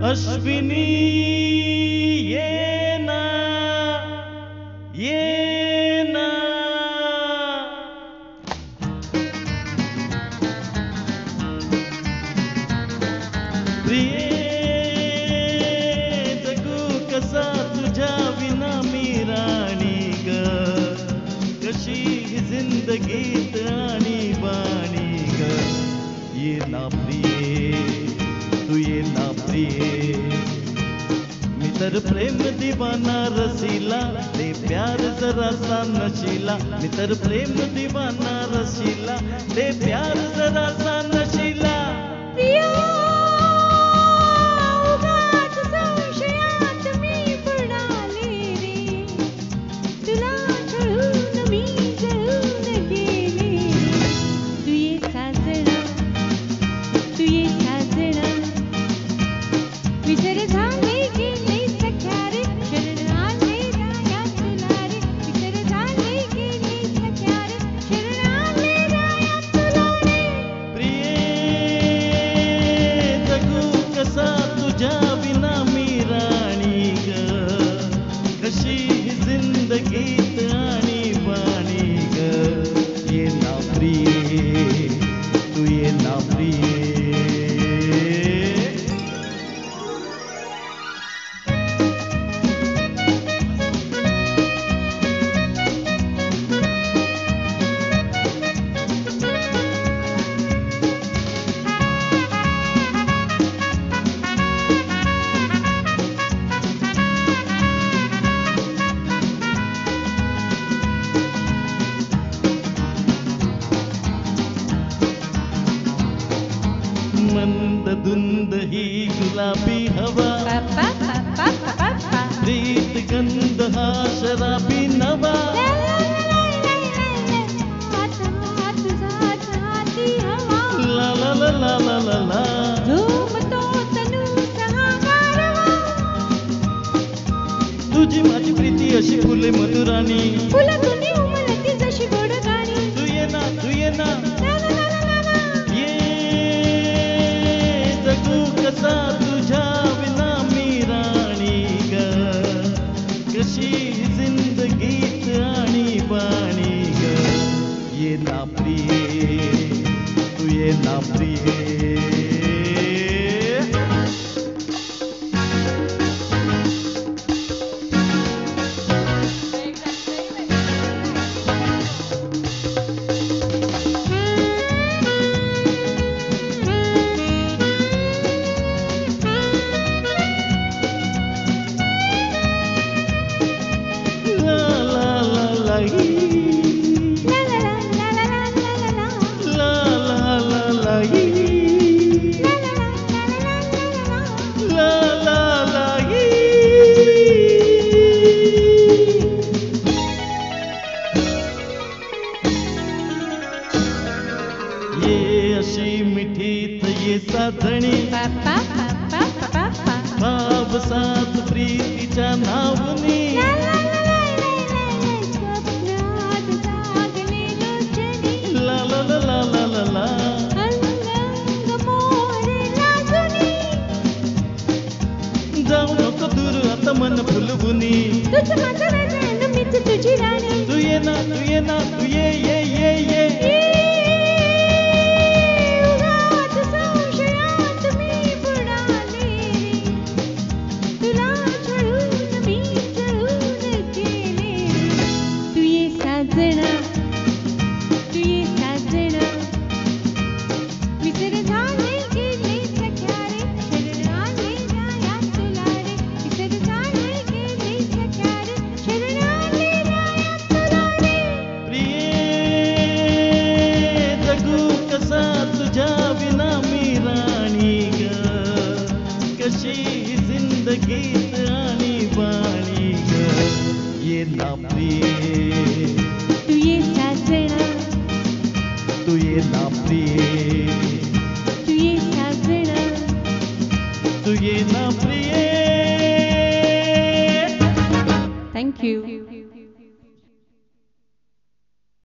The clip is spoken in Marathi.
अश्विनी ये ना प्रिये जगू कसा तुझ्या विना मी राणी ग कशी ही जिंदगीत आणि बाणी ग ये ना प्रिये तू ये ना प्रिये मी तर प्रेम दीवाना रसीला ले प्यार जरा सा नशीला मी तर प्रेम दीवाना रसीला ले प्यार जरा सा नशीला जिंदगीत आणि बाणी ग ये ना प्रिये तू ये ना प्रिये मंद धुंद ही गुलाबी हवा प्रीत गंध हा शराबी नवा ला ला ला ला ला ला ला तुझी माझी प्रीती अशी फुले मधुराणी जशी गोड गाणी तू ये ना कसा तुझ्या विना मी राणी ग कशी जिंदगीत आणि बाणी ग ये ना प्रिये तू ये ना प्रिये ये अशी मिठीत ये साजणी भाव सात प्रीतीच्या नावनी ला ला ला ला ला ला ला जाऊ नको दूर आता मन फुलवुनी तुझी राणी तू ये ना तू ये जिंदगीत आणि बाणी ग ये ना प्रिये तू ये साजना तू ये ना प्रिये तू ये साजना तू ये ना प्रिये थँक यू